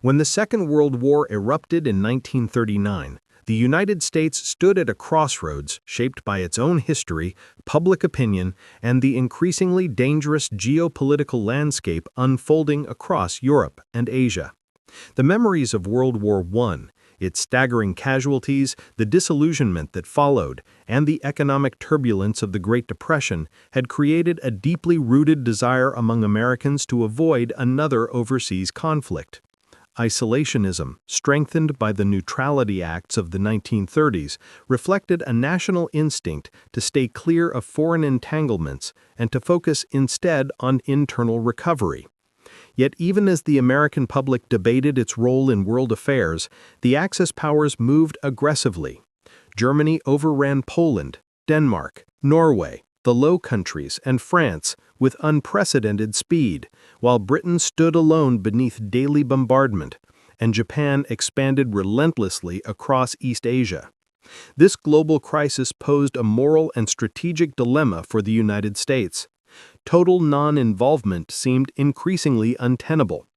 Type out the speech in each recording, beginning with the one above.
When the Second World War erupted in 1939, the United States stood at a crossroads shaped by its own history, public opinion, and the increasingly dangerous geopolitical landscape unfolding across Europe and Asia. The memories of World War I, its staggering casualties, the disillusionment that followed, and the economic turbulence of the Great Depression had created a deeply rooted desire among Americans to avoid another overseas conflict. Isolationism, strengthened by the Neutrality Acts of the 1930s, reflected a national instinct to stay clear of foreign entanglements and to focus instead on internal recovery. Yet even as the American public debated its role in world affairs, the Axis powers moved aggressively. Germany overran Poland, Denmark, Norway, the Low Countries, and France with unprecedented speed, while Britain stood alone beneath daily bombardment, and Japan expanded relentlessly across East Asia. This global crisis posed a moral and strategic dilemma for the United States. Total non-involvement seemed increasingly untenable,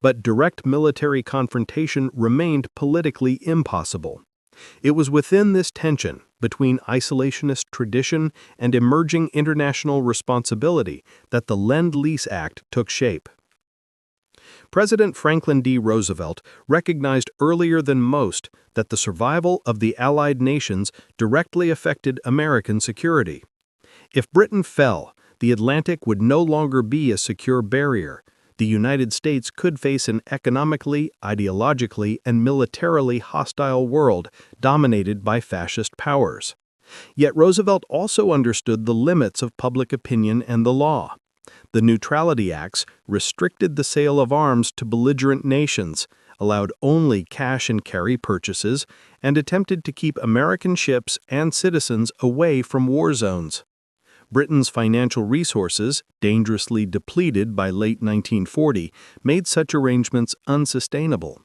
but direct military confrontation remained politically impossible. It was within this tension, between isolationist tradition and emerging international responsibility, that the Lend-Lease Act took shape. President Franklin D. Roosevelt recognized earlier than most that the survival of the Allied nations directly affected American security. If Britain fell, the Atlantic would no longer be a secure barrier. The United States could face an economically, ideologically, and militarily hostile world dominated by fascist powers. Yet Roosevelt also understood the limits of public opinion and the law. The Neutrality Acts restricted the sale of arms to belligerent nations, allowed only cash-and-carry purchases, and attempted to keep American ships and citizens away from war zones. Britain's financial resources, dangerously depleted by late 1940, made such arrangements unsustainable.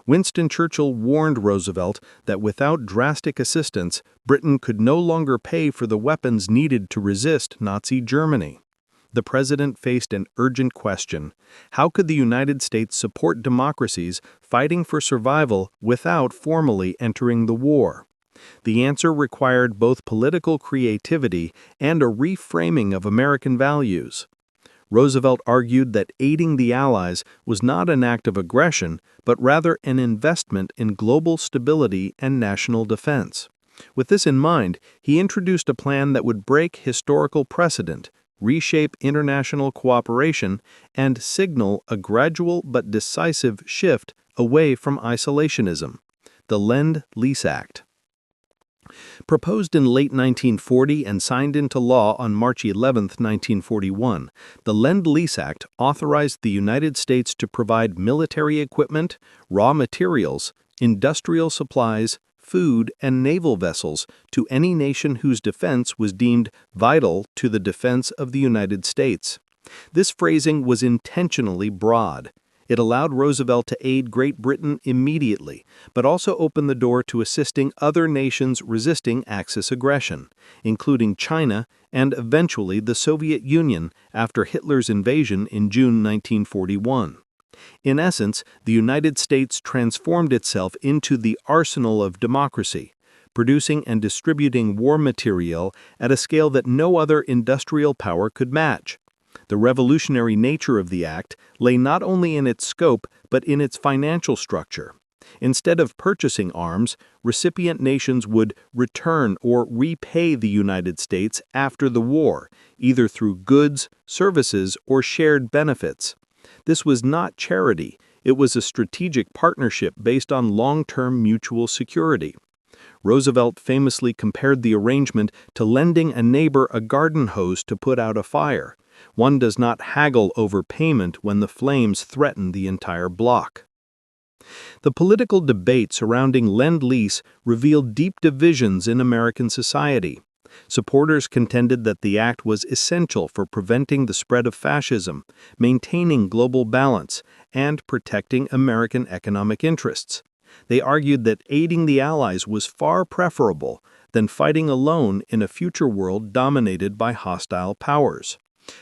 Winston Churchill warned Roosevelt that without drastic assistance, Britain could no longer pay for the weapons needed to resist Nazi Germany. The president faced an urgent question: how could the United States support democracies fighting for survival without formally entering the war? The answer required both political creativity and a reframing of American values. Roosevelt argued that aiding the Allies was not an act of aggression, but rather an investment in global stability and national defense. With this in mind, he introduced a plan that would break historical precedent, reshape international cooperation, and signal a gradual but decisive shift away from isolationism: the Lend-Lease Act. Proposed in late 1940 and signed into law on March 11, 1941, the Lend-Lease Act authorized the United States to provide military equipment, raw materials, industrial supplies, food, and naval vessels to any nation whose defense was deemed vital to the defense of the United States. This phrasing was intentionally broad. It allowed Roosevelt to aid Great Britain immediately, but also opened the door to assisting other nations resisting Axis aggression, including China and eventually the Soviet Union after Hitler's invasion in June 1941. In essence, the United States transformed itself into the arsenal of democracy, producing and distributing war material at a scale that no other industrial power could match. The revolutionary nature of the act lay not only in its scope but in its financial structure. Instead of purchasing arms, recipient nations would return or repay the United States after the war, either through goods, services, or shared benefits. This was not charity, it was a strategic partnership based on long-term mutual security. Roosevelt famously compared the arrangement to lending a neighbor a garden hose to put out a fire. One does not haggle over payment when the flames threaten the entire block. The political debate surrounding Lend-Lease revealed deep divisions in American society. Supporters contended that the act was essential for preventing the spread of fascism, maintaining global balance, and protecting American economic interests. They argued that aiding the Allies was far preferable than fighting alone in a future world dominated by hostile powers.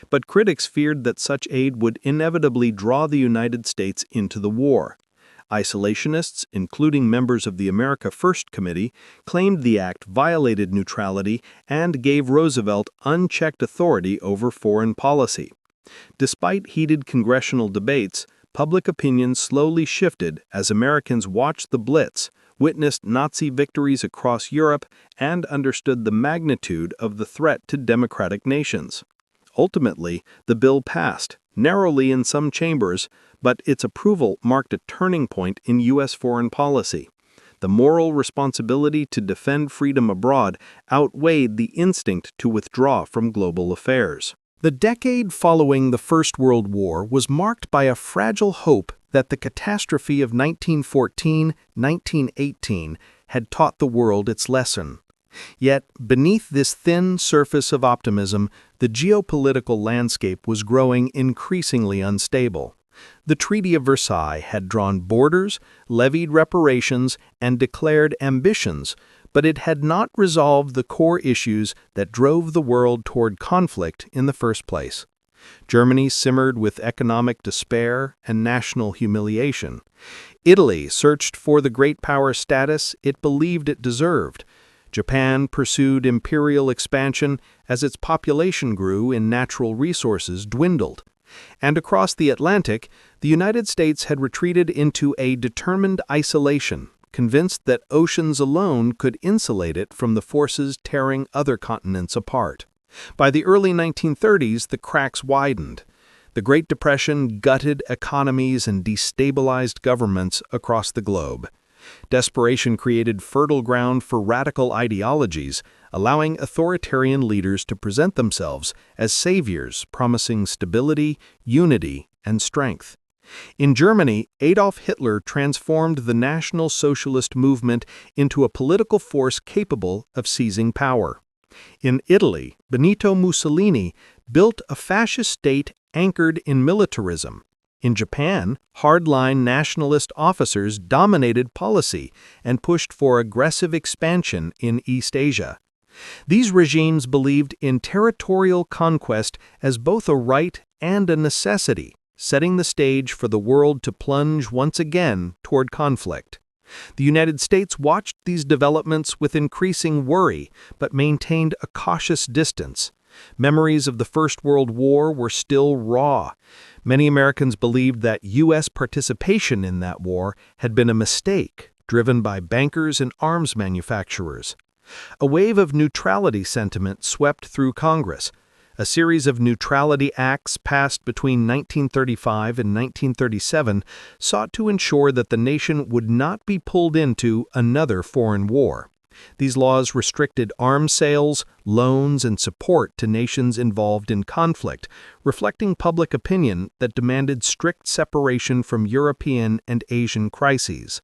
But critics feared that such aid would inevitably draw the United States into the war. Isolationists, including members of the America First Committee, claimed the act violated neutrality and gave Roosevelt unchecked authority over foreign policy. Despite heated congressional debates, public opinion slowly shifted as Americans watched the Blitz, witnessed Nazi victories across Europe, and understood the magnitude of the threat to democratic nations. Ultimately, the bill passed, narrowly in some chambers, but its approval marked a turning point in U.S. foreign policy. The moral responsibility to defend freedom abroad outweighed the instinct to withdraw from global affairs. The decade following the First World War was marked by a fragile hope that the catastrophe of 1914-1918 had taught the world its lesson. Yet, beneath this thin surface of optimism, the geopolitical landscape was growing increasingly unstable. The Treaty of Versailles had drawn borders, levied reparations, and declared ambitions, but it had not resolved the core issues that drove the world toward conflict in the first place. Germany simmered with economic despair and national humiliation. Italy searched for the great power status it believed it deserved. Japan pursued imperial expansion as its population grew and natural resources dwindled. And across the Atlantic, the United States had retreated into a determined isolation, convinced that oceans alone could insulate it from the forces tearing other continents apart. By the early 1930s, the cracks widened. The Great Depression gutted economies and destabilized governments across the globe. Desperation created fertile ground for radical ideologies, allowing authoritarian leaders to present themselves as saviors promising stability, unity, and strength. In Germany, Adolf Hitler transformed the National Socialist movement into a political force capable of seizing power. In Italy, Benito Mussolini built a fascist state anchored in militarism. In Japan, hardline nationalist officers dominated policy and pushed for aggressive expansion in East Asia. These regimes believed in territorial conquest as both a right and a necessity, setting the stage for the world to plunge once again toward conflict. The United States watched these developments with increasing worry, but maintained a cautious distance. Memories of the First World War were still raw. Many Americans believed that U.S. participation in that war had been a mistake, driven by bankers and arms manufacturers. A wave of neutrality sentiment swept through Congress. A series of neutrality acts passed between 1935 and 1937 sought to ensure that the nation would not be pulled into another foreign war. These laws restricted arms sales, loans, and support to nations involved in conflict, reflecting public opinion that demanded strict separation from European and Asian crises.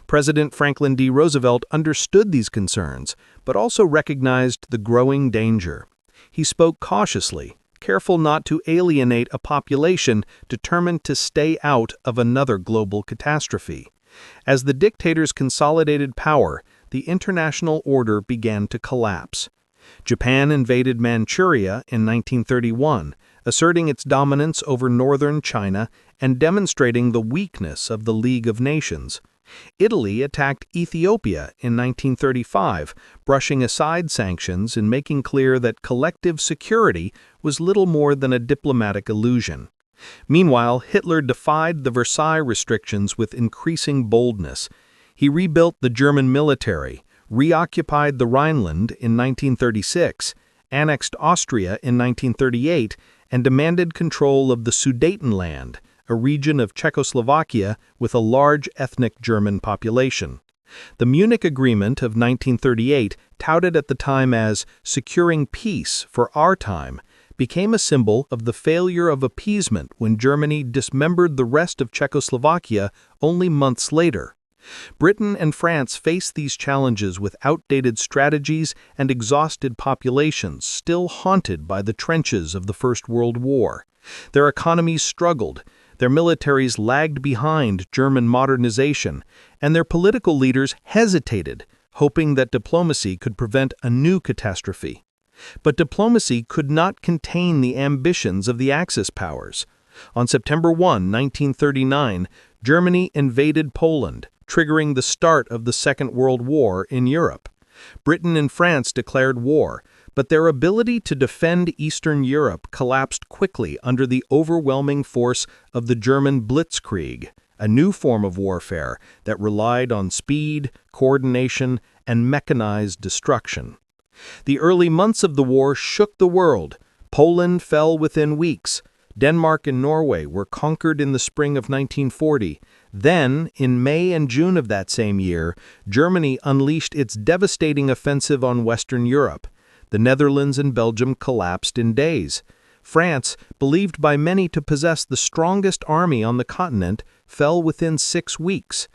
President Franklin D. Roosevelt understood these concerns, but also recognized the growing danger. He spoke cautiously, careful not to alienate a population determined to stay out of another global catastrophe. As the dictators consolidated power, the international order began to collapse. Japan invaded Manchuria in 1931, asserting its dominance over northern China and demonstrating the weakness of the League of Nations. Italy attacked Ethiopia in 1935, brushing aside sanctions and making clear that collective security was little more than a diplomatic illusion. Meanwhile, Hitler defied the Versailles restrictions with increasing boldness. He rebuilt the German military, reoccupied the Rhineland in 1936, annexed Austria in 1938, and demanded control of the Sudetenland, a region of Czechoslovakia with a large ethnic German population. The Munich Agreement of 1938, touted at the time as "securing peace for our time," became a symbol of the failure of appeasement when Germany dismembered the rest of Czechoslovakia only months later. Britain and France faced these challenges with outdated strategies and exhausted populations still haunted by the trenches of the First World War. Their economies struggled, their militaries lagged behind German modernization, and their political leaders hesitated, hoping that diplomacy could prevent a new catastrophe. But diplomacy could not contain the ambitions of the Axis powers. On September 1, 1939, Germany invaded Poland, triggering the start of the Second World War in Europe. Britain and France declared war, but their ability to defend Eastern Europe collapsed quickly under the overwhelming force of the German Blitzkrieg, a new form of warfare that relied on speed, coordination, and mechanized destruction. The early months of the war shook the world. Poland fell within weeks. Denmark and Norway were conquered in the spring of 1940. Then, in May and June of that same year, Germany unleashed its devastating offensive on Western Europe. The Netherlands and Belgium collapsed in days. France, believed by many to possess the strongest army on the continent, fell within 6 weeks.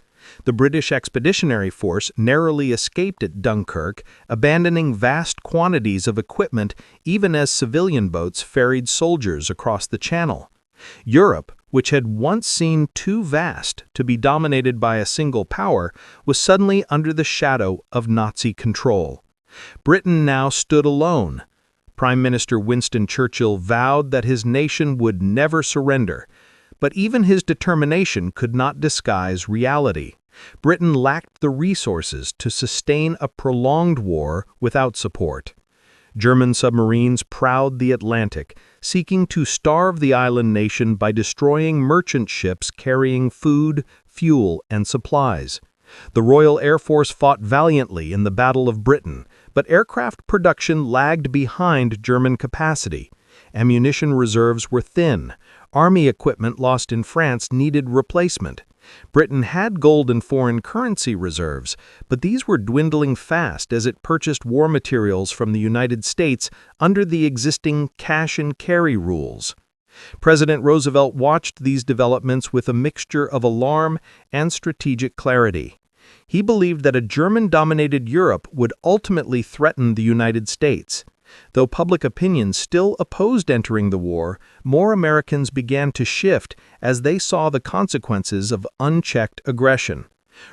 The British Expeditionary Force narrowly escaped at Dunkirk, abandoning vast quantities of equipment even as civilian boats ferried soldiers across the Channel. Europe, which had once seemed too vast to be dominated by a single power, was suddenly under the shadow of Nazi control. Britain now stood alone. Prime Minister Winston Churchill vowed that his nation would never surrender. But even his determination could not disguise reality. Britain lacked the resources to sustain a prolonged war without support. German submarines prowled the Atlantic, seeking to starve the island nation by destroying merchant ships carrying food, fuel, and supplies. The Royal Air Force fought valiantly in the Battle of Britain, but aircraft production lagged behind German capacity. Ammunition reserves were thin. Army equipment lost in France needed replacement. Britain had gold and foreign currency reserves, but these were dwindling fast as it purchased war materials from the United States under the existing cash-and-carry rules. President Roosevelt watched these developments with a mixture of alarm and strategic clarity. He believed that a German-dominated Europe would ultimately threaten the United States. Though public opinion still opposed entering the war, more Americans began to shift as they saw the consequences of unchecked aggression.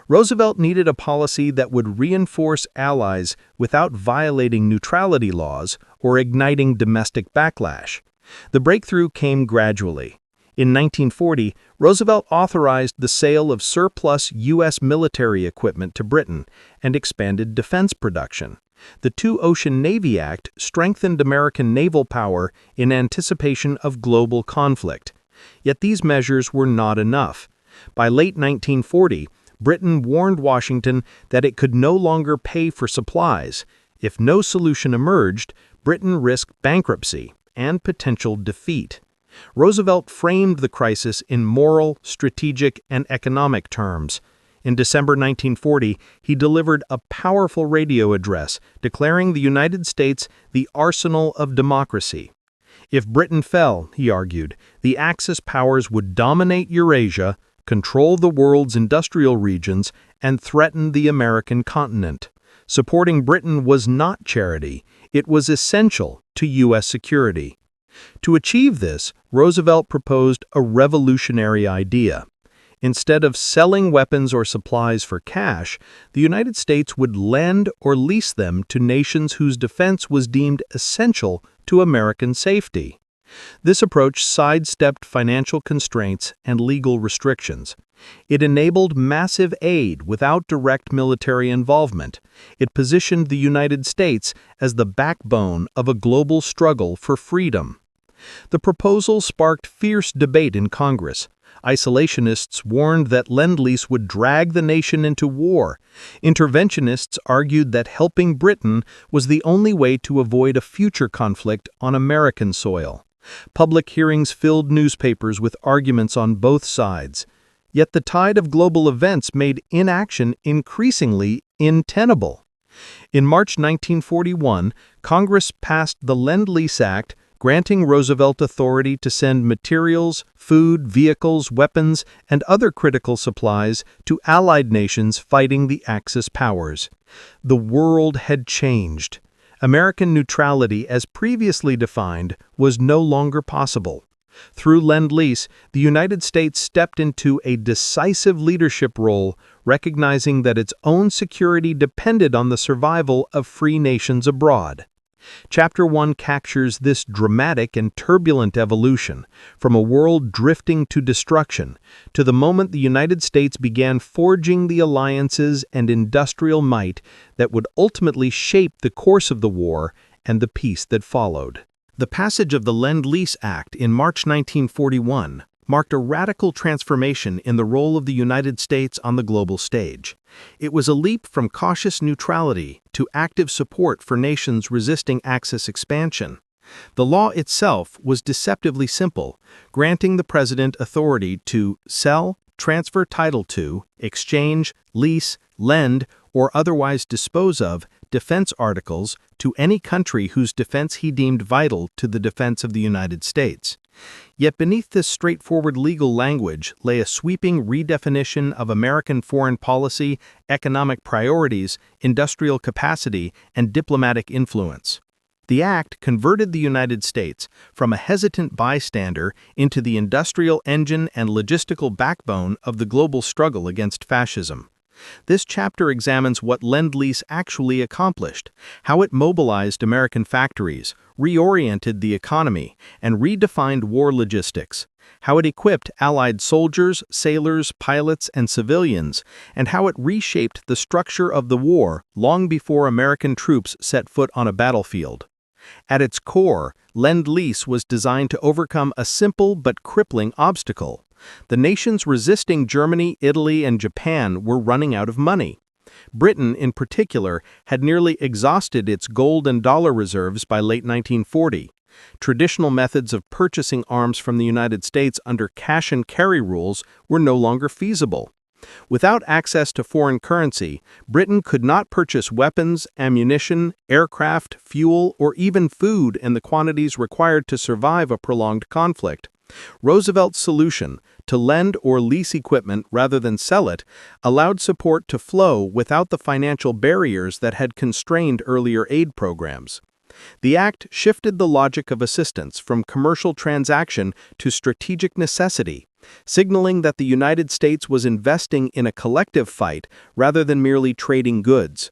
Roosevelt needed a policy that would reinforce allies without violating neutrality laws or igniting domestic backlash. The breakthrough came gradually. In 1940, Roosevelt authorized the sale of surplus U.S. military equipment to Britain and expanded defense production. The Two-Ocean Navy Act strengthened American naval power in anticipation of global conflict. Yet these measures were not enough. By late 1940, Britain warned Washington that it could no longer pay for supplies. If no solution emerged, Britain risked bankruptcy and potential defeat. Roosevelt framed the crisis in moral, strategic, and economic terms. In December 1940, he delivered a powerful radio address declaring the United States the arsenal of democracy. If Britain fell, he argued, the Axis powers would dominate Eurasia, control the world's industrial regions, and threaten the American continent. Supporting Britain was not charity, it was essential to U.S. security. To achieve this, Roosevelt proposed a revolutionary idea. Instead of selling weapons or supplies for cash, the United States would lend or lease them to nations whose defense was deemed essential to American safety. This approach sidestepped financial constraints and legal restrictions. It enabled massive aid without direct military involvement. It positioned the United States as the backbone of a global struggle for freedom. The proposal sparked fierce debate in Congress. Isolationists warned that Lend-Lease would drag the nation into war. Interventionists argued that helping Britain was the only way to avoid a future conflict on American soil. Public hearings filled newspapers with arguments on both sides. Yet the tide of global events made inaction increasingly untenable. In March 1941, Congress passed the Lend-Lease Act, granting Roosevelt authority to send materials, food, vehicles, weapons, and other critical supplies to Allied nations fighting the Axis powers. The world had changed. American neutrality, as previously defined, was no longer possible. Through Lend-Lease, the United States stepped into a decisive leadership role, recognizing that its own security depended on the survival of free nations abroad. Chapter 1 captures this dramatic and turbulent evolution, from a world drifting to destruction, to the moment the United States began forging the alliances and industrial might that would ultimately shape the course of the war and the peace that followed. The passage of the Lend-Lease Act in March 1941 marked a radical transformation in the role of the United States on the global stage. It was a leap from cautious neutrality to active support for nations resisting Axis expansion. The law itself was deceptively simple, granting the president authority to sell, transfer title to, exchange, lease, lend, or otherwise dispose of defense articles to any country whose defense he deemed vital to the defense of the United States. Yet beneath this straightforward legal language lay a sweeping redefinition of American foreign policy, economic priorities, industrial capacity, and diplomatic influence. The act converted the United States from a hesitant bystander into the industrial engine and logistical backbone of the global struggle against fascism. This chapter examines what Lend-Lease actually accomplished, how it mobilized American factories, reoriented the economy, and redefined war logistics, how it equipped Allied soldiers, sailors, pilots, and civilians, and how it reshaped the structure of the war long before American troops set foot on a battlefield. At its core, Lend-Lease was designed to overcome a simple but crippling obstacle. The nations resisting Germany, Italy, and Japan were running out of money. Britain, in particular, had nearly exhausted its gold and dollar reserves by late 1940. Traditional methods of purchasing arms from the United States under cash-and-carry rules were no longer feasible. Without access to foreign currency, Britain could not purchase weapons, ammunition, aircraft, fuel, or even food in the quantities required to survive a prolonged conflict. Roosevelt's solution, to lend or lease equipment rather than sell it, allowed support to flow without the financial barriers that had constrained earlier aid programs. The act shifted the logic of assistance from commercial transaction to strategic necessity, signaling that the United States was investing in a collective fight rather than merely trading goods.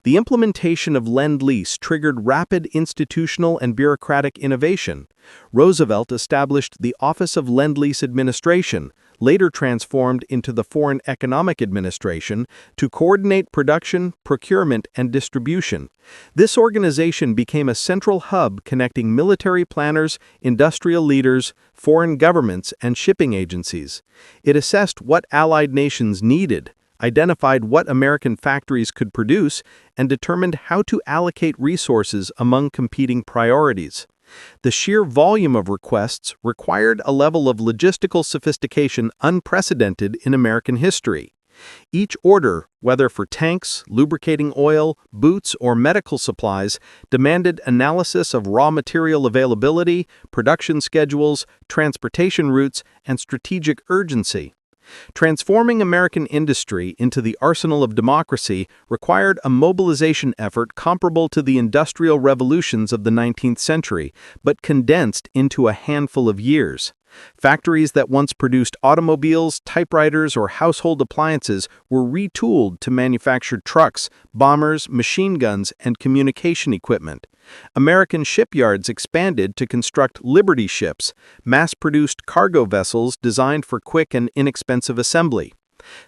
The implementation of Lend-Lease triggered rapid institutional and bureaucratic innovation. Roosevelt established the Office of Lend-Lease Administration, later transformed into the Foreign Economic Administration, to coordinate production, procurement, and distribution. This organization became a central hub connecting military planners, industrial leaders, foreign governments, and shipping agencies. It assessed what Allied nations needed, identified what American factories could produce, and determined how to allocate resources among competing priorities. The sheer volume of requests required a level of logistical sophistication unprecedented in American history. Each order, whether for tanks, lubricating oil, boots, or medical supplies, demanded analysis of raw material availability, production schedules, transportation routes, and strategic urgency. Transforming American industry into the arsenal of democracy required a mobilization effort comparable to the industrial revolutions of the 19th century, but condensed into a handful of years. Factories that once produced automobiles, typewriters, or household appliances were retooled to manufacture trucks, bombers, machine guns, and communication equipment. American shipyards expanded to construct Liberty ships, mass-produced cargo vessels designed for quick and inexpensive assembly.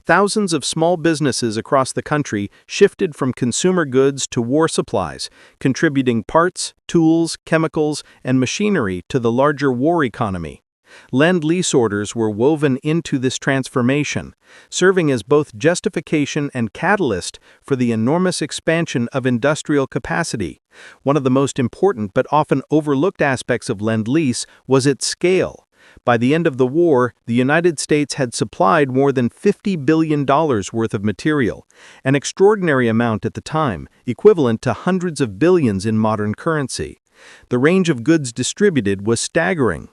Thousands of small businesses across the country shifted from consumer goods to war supplies, contributing parts, tools, chemicals, and machinery to the larger war economy. Lend-Lease orders were woven into this transformation, serving as both justification and catalyst for the enormous expansion of industrial capacity. One of the most important but often overlooked aspects of Lend-Lease was its scale. By the end of the war, the United States had supplied more than $50 billion worth of material, an extraordinary amount at the time, equivalent to hundreds of billions in modern currency. The range of goods distributed was staggering.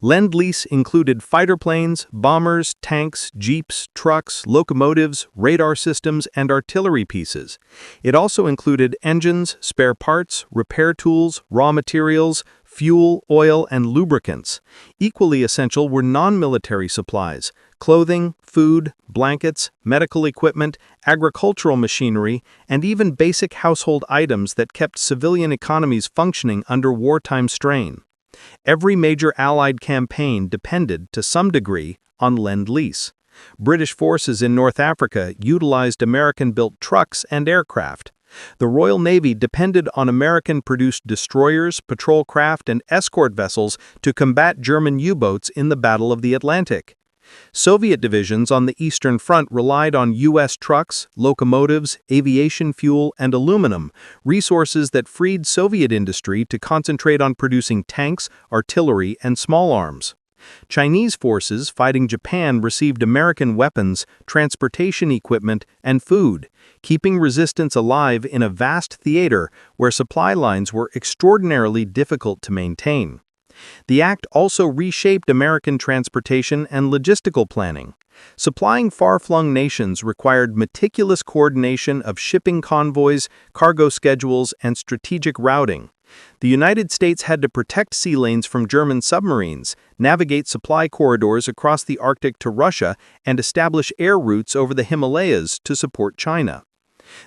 Lend-Lease included fighter planes, bombers, tanks, jeeps, trucks, locomotives, radar systems, and artillery pieces. It also included engines, spare parts, repair tools, raw materials, fuel, oil, and lubricants. Equally essential were non-military supplies: clothing, food, blankets, medical equipment, agricultural machinery, and even basic household items that kept civilian economies functioning under wartime strain. Every major Allied campaign depended, to some degree, on Lend-Lease. British forces in North Africa utilized American-built trucks and aircraft. The Royal Navy depended on American-produced destroyers, patrol craft, and escort vessels to combat German U-boats in the Battle of the Atlantic. Soviet divisions on the Eastern Front relied on U.S. trucks, locomotives, aviation fuel, and aluminum, resources that freed Soviet industry to concentrate on producing tanks, artillery, and small arms. Chinese forces fighting Japan received American weapons, transportation equipment, and food, keeping resistance alive in a vast theater where supply lines were extraordinarily difficult to maintain. The act also reshaped American transportation and logistical planning. Supplying far-flung nations required meticulous coordination of shipping convoys, cargo schedules, and strategic routing. The United States had to protect sea lanes from German submarines, navigate supply corridors across the Arctic to Russia, and establish air routes over the Himalayas to support China.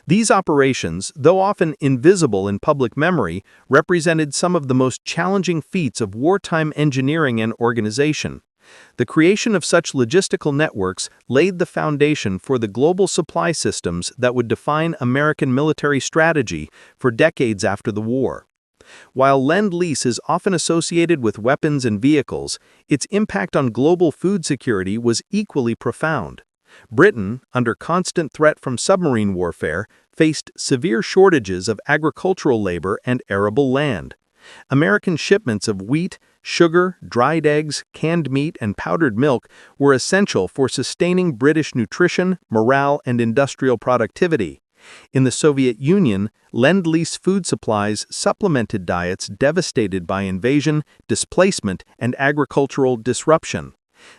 These operations, though often invisible in public memory, represented some of the most challenging feats of wartime engineering and organization. The creation of such logistical networks laid the foundation for the global supply systems that would define American military strategy for decades after the war. While Lend-Lease is often associated with weapons and vehicles, its impact on global food security was equally profound. Britain, under constant threat from submarine warfare, faced severe shortages of agricultural labor and arable land. American shipments of wheat, sugar, dried eggs, canned meat, and powdered milk were essential for sustaining British nutrition, morale, and industrial productivity. In the Soviet Union, Lend-Lease food supplies supplemented diets devastated by invasion, displacement, and agricultural disruption.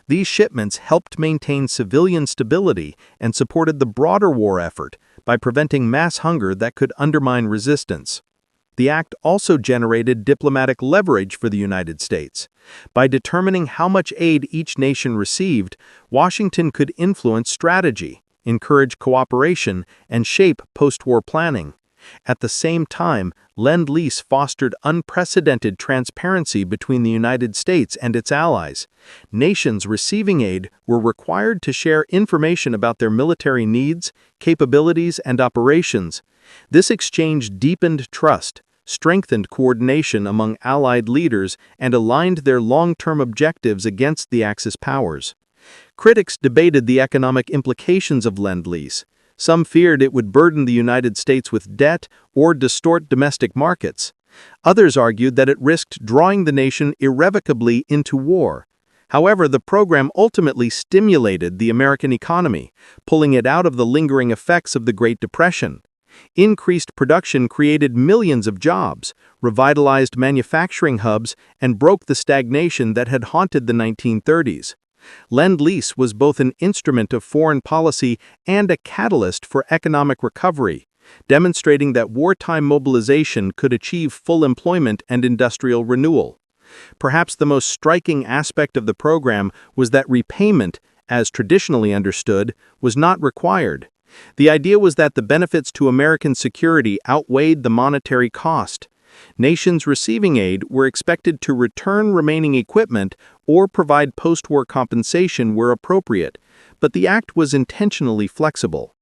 These shipments helped maintain civilian stability and supported the broader war effort by preventing mass hunger that could undermine resistance. The act also generated diplomatic leverage for the United States. By determining how much aid each nation received, Washington could influence strategy, encourage cooperation, and shape post-war planning. At the same time, Lend-Lease fostered unprecedented transparency between the United States and its allies. Nations receiving aid were required to share information about their military needs, capabilities, and operations. This exchange deepened trust, strengthened coordination among allied leaders, and aligned their long-term objectives against the Axis powers. Critics debated the economic implications of Lend-Lease. Some feared it would burden the United States with debt or distort domestic markets. Others argued that it risked drawing the nation irrevocably into war. However, the program ultimately stimulated the American economy, pulling it out of the lingering effects of the Great Depression. Increased production created millions of jobs, revitalized manufacturing hubs, and broke the stagnation that had haunted the 1930s. Lend-Lease was both an instrument of foreign policy and a catalyst for economic recovery, demonstrating that wartime mobilization could achieve full employment and industrial renewal. Perhaps the most striking aspect of the program was that repayment, as traditionally understood, was not required. The idea was that the benefits to American security outweighed the monetary cost. Nations receiving aid were expected to return remaining equipment or provide post-war compensation where appropriate, but the act was intentionally flexible.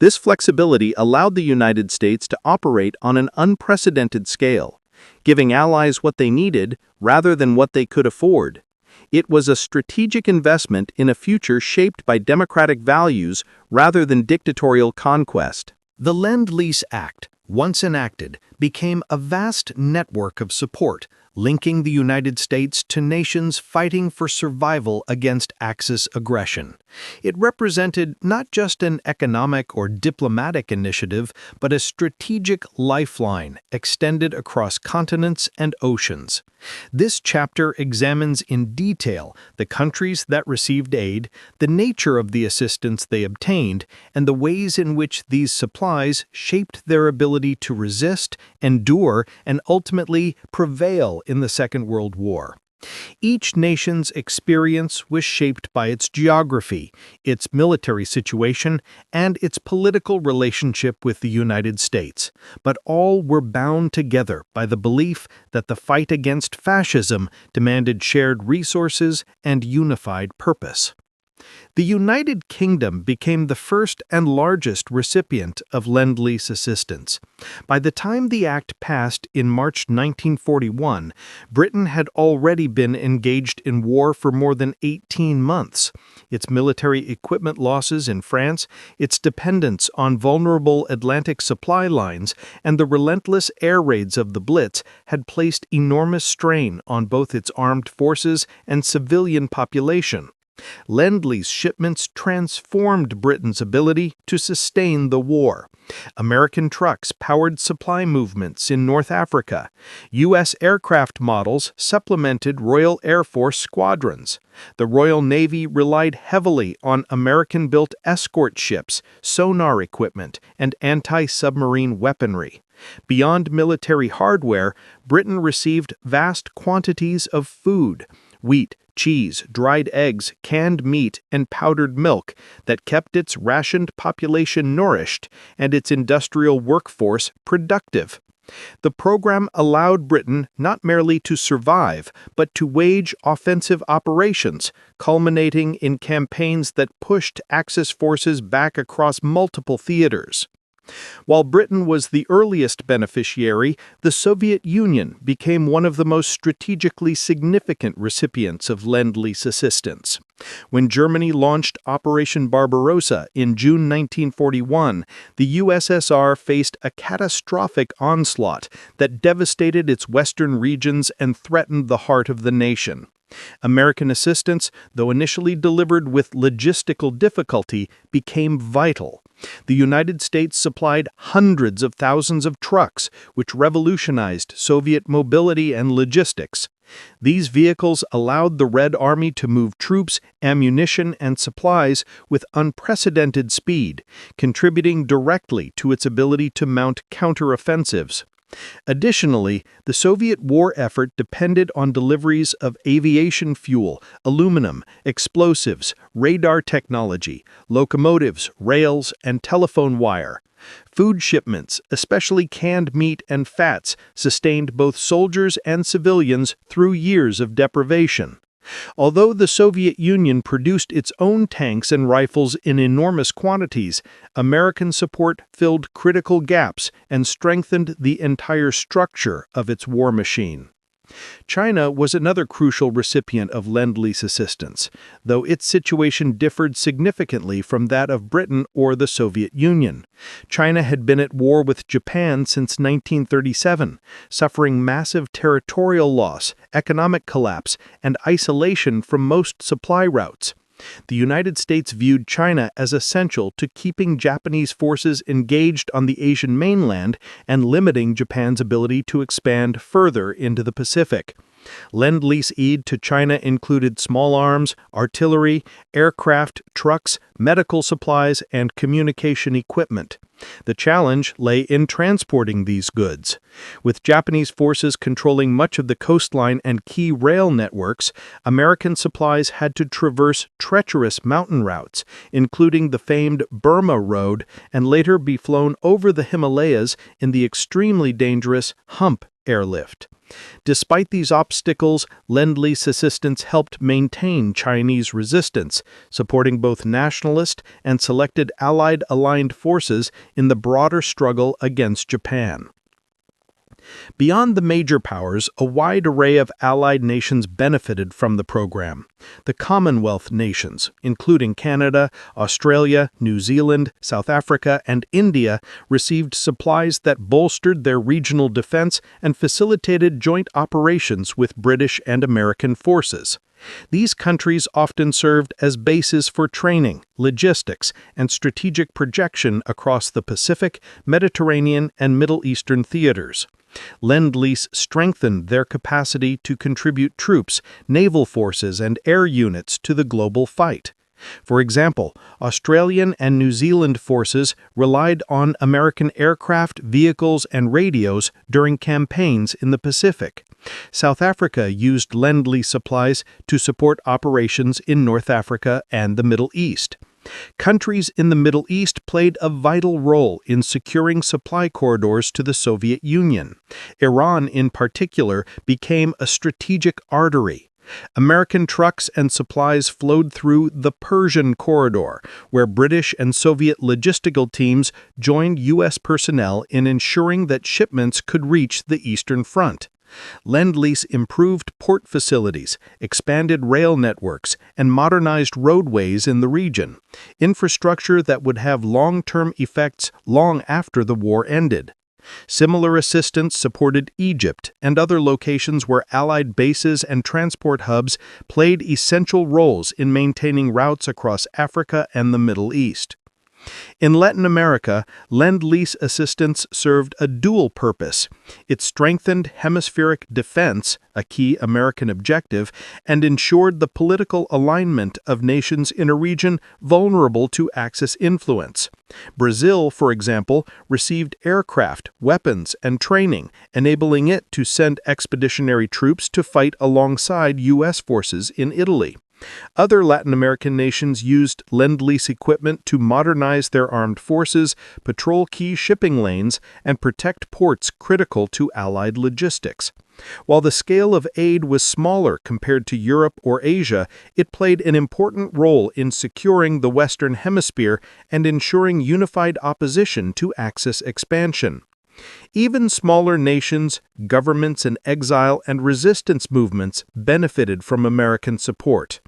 This flexibility allowed the United States to operate on an unprecedented scale, giving allies what they needed rather than what they could afford. It was a strategic investment in a future shaped by democratic values rather than dictatorial conquest. The Lend-Lease Act, once enacted, became a vast network of support, linking the United States to nations fighting for survival against Axis aggression. It represented not just an economic or diplomatic initiative, but a strategic lifeline extended across continents and oceans. This chapter examines in detail the countries that received aid, the nature of the assistance they obtained, and the ways in which these supplies shaped their ability to resist endure, and ultimately prevail in the Second World War. Each nation's experience was shaped by its geography, its military situation, and its political relationship with the United States, but all were bound together by the belief that the fight against fascism demanded shared resources and unified purpose. The United Kingdom became the first and largest recipient of Lend-Lease assistance. By the time the act passed in March 1941, Britain had already been engaged in war for more than 18 months. Its military equipment losses in France, its dependence on vulnerable Atlantic supply lines, and the relentless air raids of the Blitz had placed enormous strain on both its armed forces and civilian population. Lend-Lease shipments transformed Britain's ability to sustain the war. American trucks powered supply movements in North Africa. U.S. aircraft models supplemented Royal Air Force squadrons. The Royal Navy relied heavily on American-built escort ships, sonar equipment, and anti-submarine weaponry. Beyond military hardware, Britain received vast quantities of food, wheat, cheese, dried eggs, canned meat, and powdered milk that kept its rationed population nourished and its industrial workforce productive. The program allowed Britain not merely to survive, but to wage offensive operations, culminating in campaigns that pushed Axis forces back across multiple theaters. While Britain was the earliest beneficiary, the Soviet Union became one of the most strategically significant recipients of Lend-Lease assistance. When Germany launched Operation Barbarossa in June 1941, the USSR faced a catastrophic onslaught that devastated its western regions and threatened the heart of the nation. American assistance, though initially delivered with logistical difficulty, became vital. The United States supplied hundreds of thousands of trucks, which revolutionized Soviet mobility and logistics. These vehicles allowed the Red Army to move troops, ammunition, and supplies with unprecedented speed, contributing directly to its ability to mount counteroffensives. Additionally, the Soviet war effort depended on deliveries of aviation fuel, aluminum, explosives, radar technology, locomotives, rails, and telephone wire. Food shipments, especially canned meat and fats, sustained both soldiers and civilians through years of deprivation. Although the Soviet Union produced its own tanks and rifles in enormous quantities, American support filled critical gaps and strengthened the entire structure of its war machine. China was another crucial recipient of Lend-Lease assistance, though its situation differed significantly from that of Britain or the Soviet Union. China had been at war with Japan since 1937, suffering massive territorial loss, economic collapse, and isolation from most supply routes. The United States viewed China as essential to keeping Japanese forces engaged on the Asian mainland and limiting Japan's ability to expand further into the Pacific. Lend-Lease aid to China included small arms, artillery, aircraft, trucks, medical supplies, and communication equipment. The challenge lay in transporting these goods. With Japanese forces controlling much of the coastline and key rail networks, American supplies had to traverse treacherous mountain routes, including the famed Burma Road, and later be flown over the Himalayas in the extremely dangerous Hump airlift. Despite these obstacles, Lend-Lease assistance helped maintain Chinese resistance, supporting both nationalist and selected Allied aligned forces in the broader struggle against Japan. Beyond the major powers, a wide array of Allied nations benefited from the program. The Commonwealth nations, including Canada, Australia, New Zealand, South Africa, and India, received supplies that bolstered their regional defense and facilitated joint operations with British and American forces. These countries often served as bases for training, logistics, and strategic projection across the Pacific, Mediterranean, and Middle Eastern theaters. Lend-Lease strengthened their capacity to contribute troops, naval forces, and air units to the global fight. For example, Australian and New Zealand forces relied on American aircraft, vehicles, and radios during campaigns in the Pacific. South Africa used Lend-Lease supplies to support operations in North Africa and the Middle East. Countries in the Middle East played a vital role in securing supply corridors to the Soviet Union. Iran, in particular, became a strategic artery. American trucks and supplies flowed through the Persian Corridor, where British and Soviet logistical teams joined U.S. personnel in ensuring that shipments could reach the Eastern Front. Lend-Lease improved port facilities, expanded rail networks, and modernized roadways in the region, infrastructure that would have long-term effects long after the war ended. Similar assistance supported Egypt and other locations where Allied bases and transport hubs played essential roles in maintaining routes across Africa and the Middle East. In Latin America, Lend-Lease assistance served a dual purpose. It strengthened hemispheric defense, a key American objective, and ensured the political alignment of nations in a region vulnerable to Axis influence. Brazil, for example, received aircraft, weapons, and training, enabling it to send expeditionary troops to fight alongside U.S. forces in Italy. Other Latin American nations used Lend-Lease equipment to modernize their armed forces, patrol key shipping lanes, and protect ports critical to Allied logistics. While the scale of aid was smaller compared to Europe or Asia, it played an important role in securing the Western Hemisphere and ensuring unified opposition to Axis expansion. Even smaller nations, governments in exile, and resistance movements benefited from American support.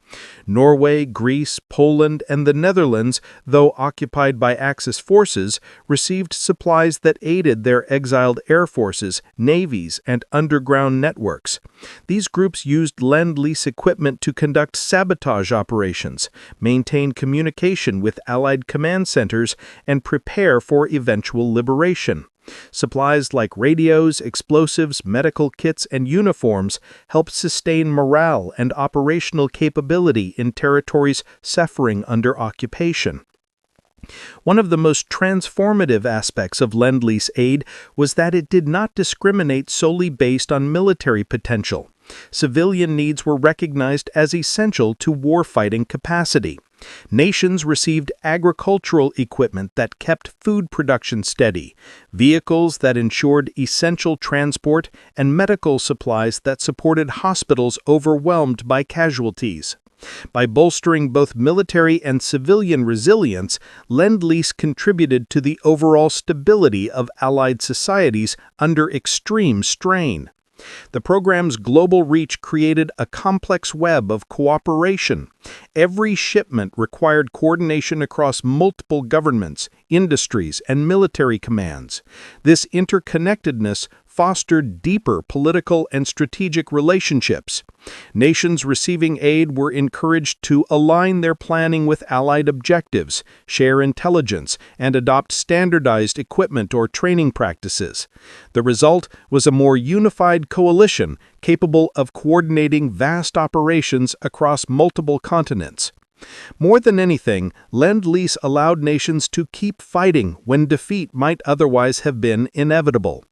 Norway, Greece, Poland, and the Netherlands, though occupied by Axis forces, received supplies that aided their exiled air forces, navies, and underground networks. These groups used Lend-Lease equipment to conduct sabotage operations, maintain communication with Allied command centers, and prepare for eventual liberation. Supplies like radios, explosives, medical kits, and uniforms helped sustain morale and operational capability in territories suffering under occupation. One of the most transformative aspects of Lend-Lease aid was that it did not discriminate solely based on military potential. Civilian needs were recognized as essential to warfighting capacity. Nations received agricultural equipment that kept food production steady, vehicles that ensured essential transport, and medical supplies that supported hospitals overwhelmed by casualties. By bolstering both military and civilian resilience, Lend-Lease contributed to the overall stability of Allied societies under extreme strain. The program's global reach created a complex web of cooperation. Every shipment required coordination across multiple governments, industries, and military commands. This interconnectedness fostered deeper political and strategic relationships. Nations receiving aid were encouraged to align their planning with Allied objectives, share intelligence, and adopt standardized equipment or training practices. The result was a more unified coalition capable of coordinating vast operations across multiple continents. More than anything, Lend-Lease allowed nations to keep fighting when defeat might otherwise have been inevitable.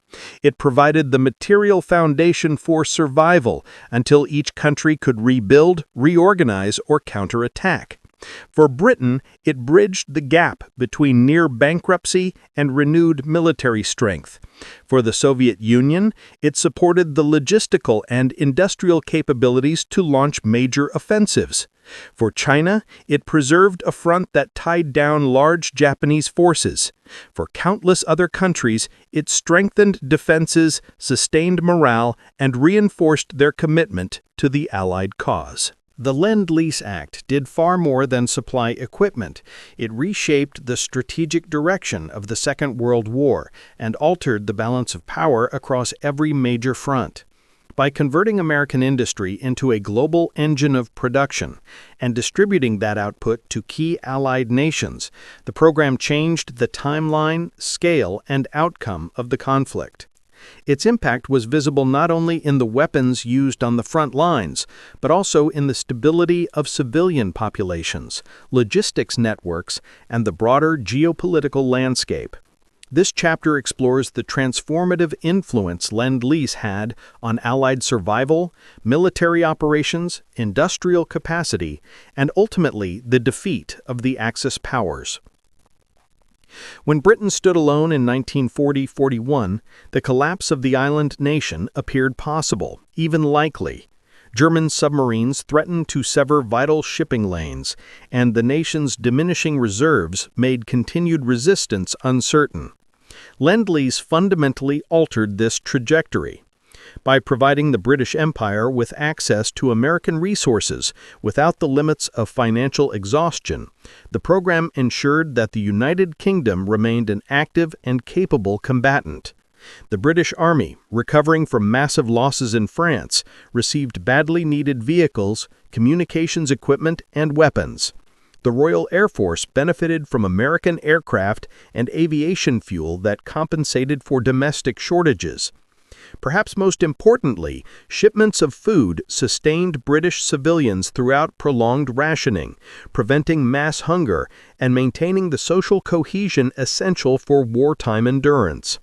It provided the material foundation for survival until each country could rebuild, reorganize, or counterattack. For Britain, it bridged the gap between near bankruptcy and renewed military strength. For the Soviet Union, it supported the logistical and industrial capabilities to launch major offensives. For China, it preserved a front that tied down large Japanese forces. For countless other countries, it strengthened defenses, sustained morale, and reinforced their commitment to the Allied cause. The Lend-Lease Act did far more than supply equipment. It reshaped the strategic direction of the Second World War and altered the balance of power across every major front. By converting American industry into a global engine of production and distributing that output to key Allied nations, the program changed the timeline, scale, and outcome of the conflict. Its impact was visible not only in the weapons used on the front lines, but also in the stability of civilian populations, logistics networks, and the broader geopolitical landscape. This chapter explores the transformative influence Lend-Lease had on Allied survival, military operations, industrial capacity, and ultimately the defeat of the Axis powers. When Britain stood alone in 1940-41, the collapse of the island nation appeared possible, even likely. German submarines threatened to sever vital shipping lanes, and the nation's diminishing reserves made continued resistance uncertain. Lend-Lease fundamentally altered this trajectory. By providing the British Empire with access to American resources without the limits of financial exhaustion, the program ensured that the United Kingdom remained an active and capable combatant. The British Army, recovering from massive losses in France, received badly needed vehicles, communications equipment, and weapons. The Royal Air Force benefited from American aircraft and aviation fuel that compensated for domestic shortages. Perhaps most importantly, shipments of food sustained British civilians throughout prolonged rationing, preventing mass hunger and maintaining the social cohesion essential for wartime endurance.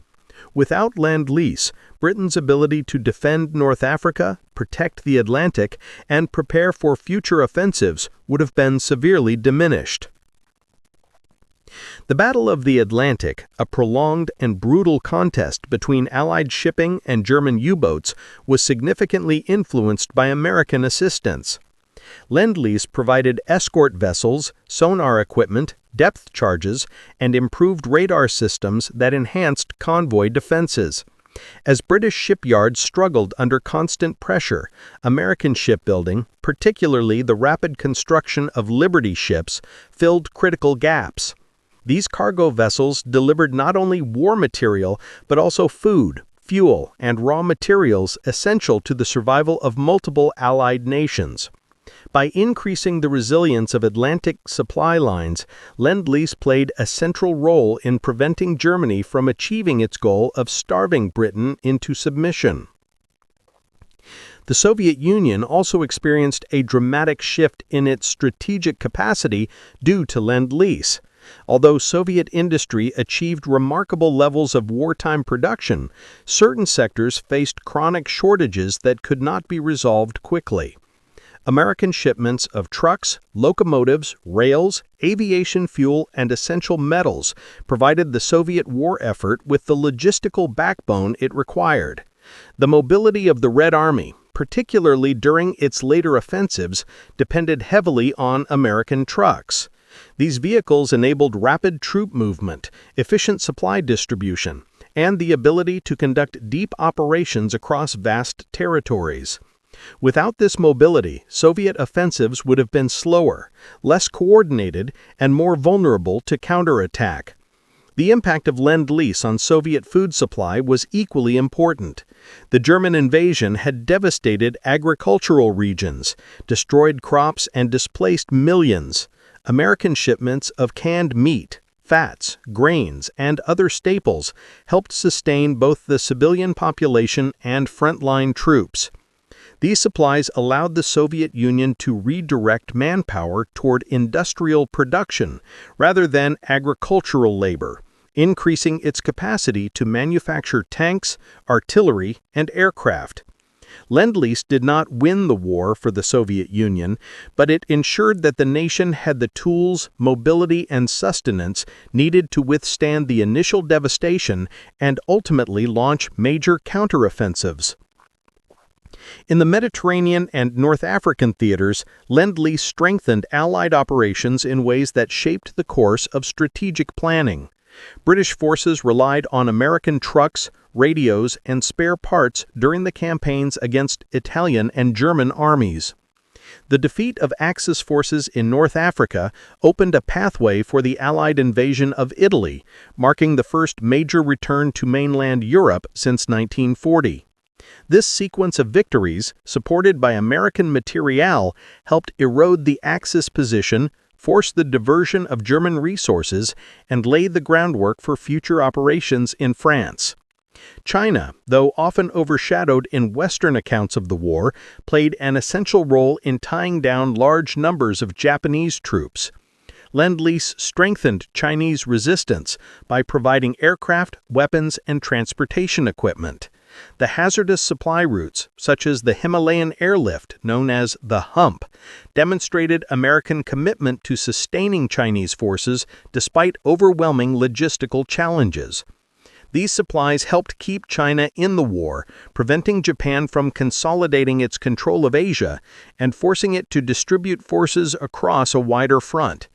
Without Lend-Lease, Britain's ability to defend North Africa, protect the Atlantic, and prepare for future offensives would have been severely diminished. The Battle of the Atlantic, a prolonged and brutal contest between Allied shipping and German U-boats, was significantly influenced by American assistance. Lend-Lease provided escort vessels, sonar equipment, depth charges, and improved radar systems that enhanced convoy defenses. As British shipyards struggled under constant pressure, American shipbuilding, particularly the rapid construction of Liberty ships, filled critical gaps. These cargo vessels delivered not only war material, but also food, fuel, and raw materials essential to the survival of multiple Allied nations. By increasing the resilience of Atlantic supply lines, Lend-Lease played a central role in preventing Germany from achieving its goal of starving Britain into submission. The Soviet Union also experienced a dramatic shift in its strategic capacity due to Lend-Lease. Although Soviet industry achieved remarkable levels of wartime production, certain sectors faced chronic shortages that could not be resolved quickly. American shipments of trucks, locomotives, rails, aviation fuel, and essential metals provided the Soviet war effort with the logistical backbone it required. The mobility of the Red Army, particularly during its later offensives, depended heavily on American trucks. These vehicles enabled rapid troop movement, efficient supply distribution, and the ability to conduct deep operations across vast territories. Without this mobility, Soviet offensives would have been slower, less coordinated, and more vulnerable to counterattack. The impact of Lend-Lease on Soviet food supply was equally important. The German invasion had devastated agricultural regions, destroyed crops, and displaced millions. American shipments of canned meat, fats, grains, and other staples helped sustain both the civilian population and frontline troops. These supplies allowed the Soviet Union to redirect manpower toward industrial production rather than agricultural labor, increasing its capacity to manufacture tanks, artillery, and aircraft. Lend-Lease did not win the war for the Soviet Union, but it ensured that the nation had the tools, mobility, and sustenance needed to withstand the initial devastation and ultimately launch major counteroffensives. In the Mediterranean and North African theaters, Lend-Lease strengthened Allied operations in ways that shaped the course of strategic planning. British forces relied on American trucks, radios, and spare parts during the campaigns against Italian and German armies. The defeat of Axis forces in North Africa opened a pathway for the Allied invasion of Italy, marking the first major return to mainland Europe since 1940. This sequence of victories, supported by American materiel, helped erode the Axis position, force the diversion of German resources, and lay the groundwork for future operations in France. China, though often overshadowed in Western accounts of the war, played an essential role in tying down large numbers of Japanese troops. Lend-Lease strengthened Chinese resistance by providing aircraft, weapons, and transportation equipment. The hazardous supply routes, such as the Himalayan airlift known as the Hump, demonstrated American commitment to sustaining Chinese forces despite overwhelming logistical challenges. These supplies helped keep China in the war, preventing Japan from consolidating its control of Asia and forcing it to distribute forces across a wider front.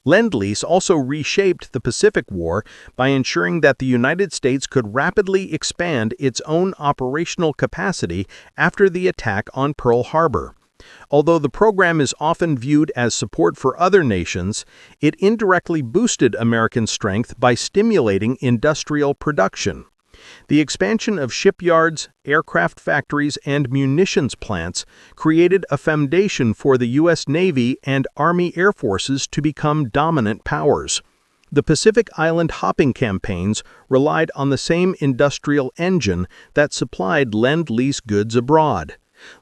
Lend-Lease also reshaped the Pacific War by ensuring that the United States could rapidly expand its own operational capacity after the attack on Pearl Harbor. Although the program is often viewed as support for other nations, it indirectly boosted American strength by stimulating industrial production. The expansion of shipyards, aircraft factories, and munitions plants created a foundation for the U.S. Navy and Army Air Forces to become dominant powers. The Pacific Island hopping campaigns relied on the same industrial engine that supplied Lend-Lease goods abroad.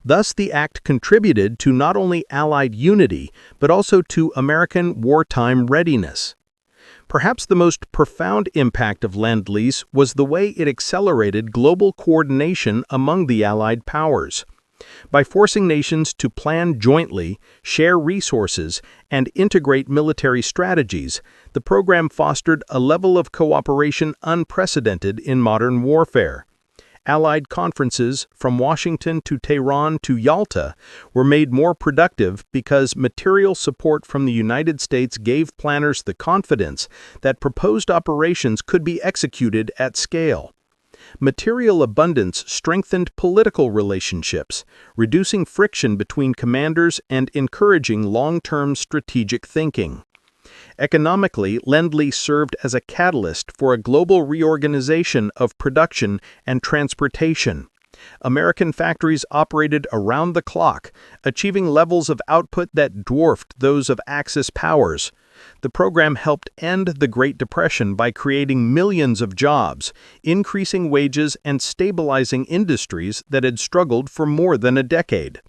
Thus, the act contributed to not only Allied unity, but also to American wartime readiness. Perhaps the most profound impact of Lend-Lease was the way it accelerated global coordination among the Allied powers. By forcing nations to plan jointly, share resources, and integrate military strategies, the program fostered a level of cooperation unprecedented in modern warfare. Allied conferences, from Washington to Tehran to Yalta, were made more productive because material support from the United States gave planners the confidence that proposed operations could be executed at scale. Material abundance strengthened political relationships, reducing friction between commanders and encouraging long-term strategic thinking. Economically, Lend-Lease served as a catalyst for a global reorganization of production and transportation. American factories operated around the clock, achieving levels of output that dwarfed those of Axis powers. The program helped end the Great Depression by creating millions of jobs, increasing wages, and stabilizing industries that had struggled for more than a decade.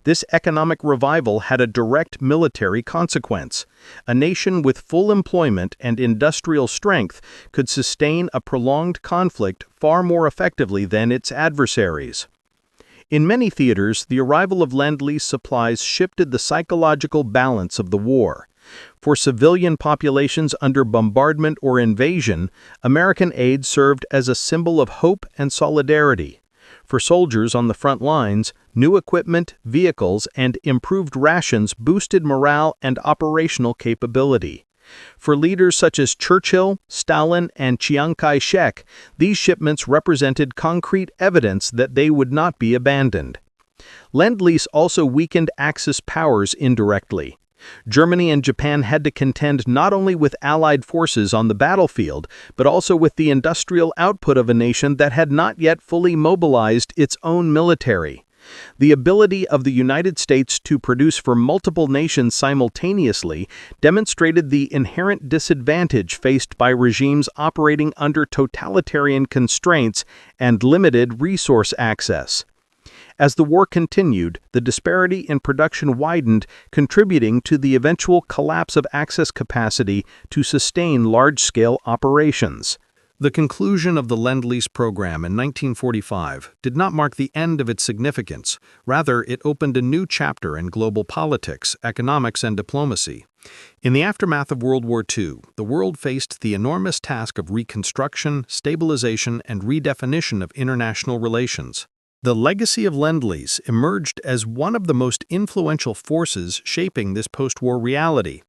This economic revival had a direct military consequence. A nation with full employment and industrial strength could sustain a prolonged conflict far more effectively than its adversaries. In many theaters, the arrival of Lend-Lease supplies shifted the psychological balance of the war. For civilian populations under bombardment or invasion, American aid served as a symbol of hope and solidarity. For soldiers on the front lines, new equipment, vehicles, and improved rations boosted morale and operational capability. For leaders such as Churchill, Stalin, and Chiang Kai-shek, these shipments represented concrete evidence that they would not be abandoned. Lend-Lease also weakened Axis powers indirectly. Germany and Japan had to contend not only with Allied forces on the battlefield, but also with the industrial output of a nation that had not yet fully mobilized its own military. The ability of the United States to produce for multiple nations simultaneously demonstrated the inherent disadvantage faced by regimes operating under totalitarian constraints and limited resource access. As the war continued, the disparity in production widened, contributing to the eventual collapse of access capacity to sustain large-scale operations. The conclusion of the Lend-Lease program in 1945 did not mark the end of its significance. Rather, it opened a new chapter in global politics, economics, and diplomacy. In the aftermath of World War II, the world faced the enormous task of reconstruction, stabilization, and redefinition of international relations. The legacy of Lend-Lease emerged as one of the most influential forces shaping this post-war reality.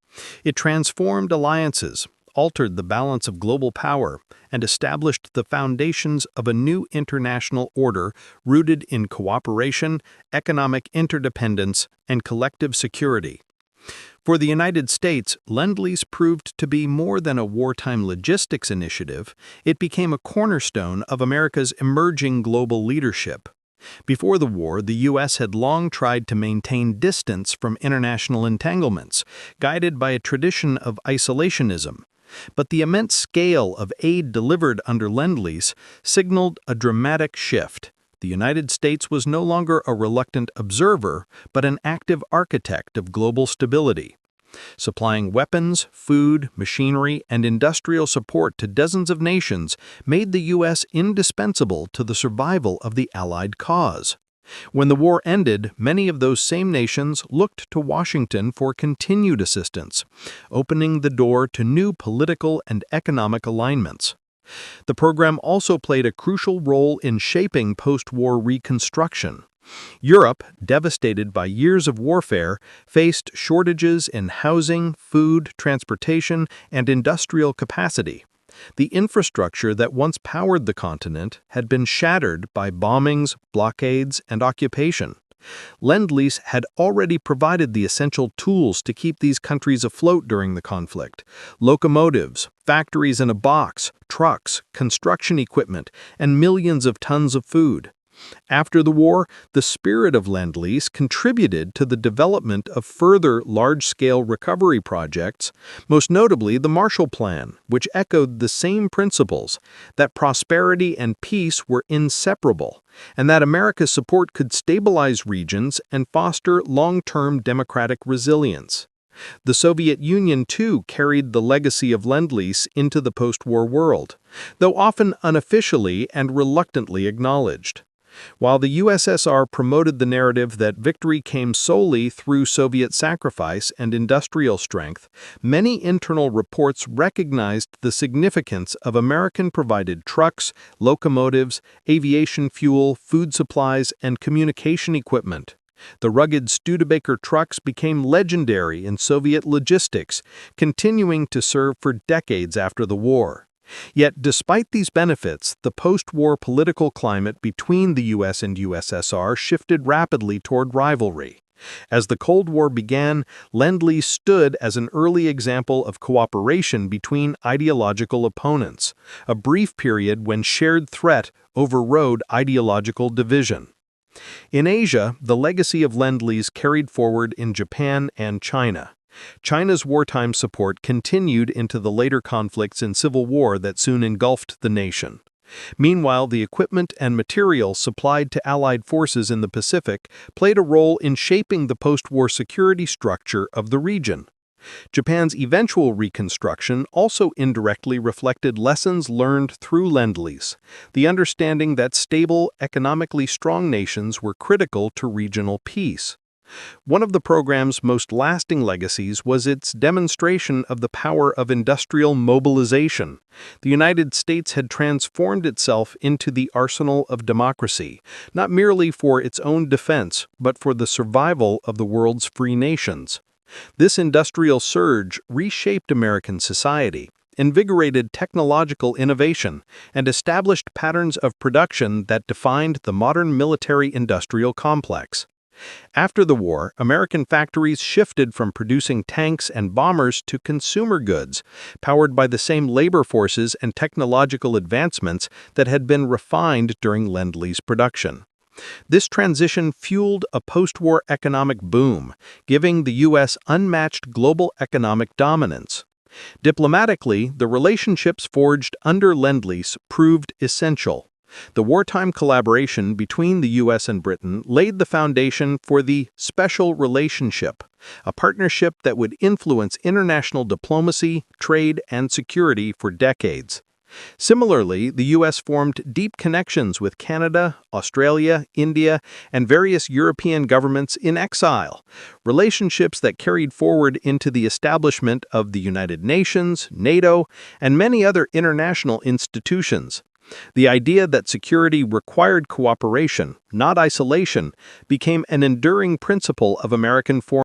It transformed alliances, altered the balance of global power, and established the foundations of a new international order rooted in cooperation, economic interdependence, and collective security. For the United States, Lend-Lease proved to be more than a wartime logistics initiative. It became a cornerstone of America's emerging global leadership. Before the war, the U.S. had long tried to maintain distance from international entanglements, guided by a tradition of isolationism. But the immense scale of aid delivered under Lend-Lease signaled a dramatic shift. The United States was no longer a reluctant observer, but an active architect of global stability. Supplying weapons, food, machinery, and industrial support to dozens of nations made the U.S. indispensable to the survival of the Allied cause. When the war ended, many of those same nations looked to Washington for continued assistance, opening the door to new political and economic alignments. The program also played a crucial role in shaping post-war reconstruction. Europe, devastated by years of warfare, faced shortages in housing, food, transportation, and industrial capacity. The infrastructure that once powered the continent had been shattered by bombings, blockades, and occupation. Lend-Lease had already provided the essential tools to keep these countries afloat during the conflict: locomotives, factories in a box, trucks, construction equipment, and millions of tons of food. After the war, the spirit of Lend-Lease contributed to the development of further large-scale recovery projects, most notably the Marshall Plan, which echoed the same principles: that prosperity and peace were inseparable, and that America's support could stabilize regions and foster long-term democratic resilience. The Soviet Union, too, carried the legacy of Lend-Lease into the post-war world, though often unofficially and reluctantly acknowledged. While the USSR promoted the narrative that victory came solely through Soviet sacrifice and industrial strength, many internal reports recognized the significance of American-provided trucks, locomotives, aviation fuel, food supplies, and communication equipment. The rugged Studebaker trucks became legendary in Soviet logistics, continuing to serve for decades after the war. Yet, despite these benefits, the post-war political climate between the U.S. and USSR shifted rapidly toward rivalry. As the Cold War began, Lend-Lease stood as an early example of cooperation between ideological opponents, a brief period when shared threat overrode ideological division. In Asia, the legacy of Lend-Lease carried forward in Japan and China. China's wartime support continued into the later conflicts and civil war that soon engulfed the nation. Meanwhile, the equipment and material supplied to Allied forces in the Pacific played a role in shaping the post-war security structure of the region. Japan's eventual reconstruction also indirectly reflected lessons learned through Lend-Lease, the understanding that stable, economically strong nations were critical to regional peace. One of the program's most lasting legacies was its demonstration of the power of industrial mobilization. The United States had transformed itself into the arsenal of democracy, not merely for its own defense, but for the survival of the world's free nations. This industrial surge reshaped American society, invigorated technological innovation, and established patterns of production that defined the modern military-industrial complex. After the war, American factories shifted from producing tanks and bombers to consumer goods, powered by the same labor forces and technological advancements that had been refined during Lend-Lease production. This transition fueled a post-war economic boom, giving the U.S. unmatched global economic dominance. Diplomatically, the relationships forged under Lend-Lease proved essential. The wartime collaboration between the U.S. and Britain laid the foundation for the special relationship, a partnership that would influence international diplomacy, trade, and security for decades. Similarly, the U.S. formed deep connections with Canada, Australia, India, and various European governments in exile, relationships that carried forward into the establishment of the United Nations, NATO, and many other international institutions. The idea that security required cooperation, not isolation, became an enduring principle of American foreign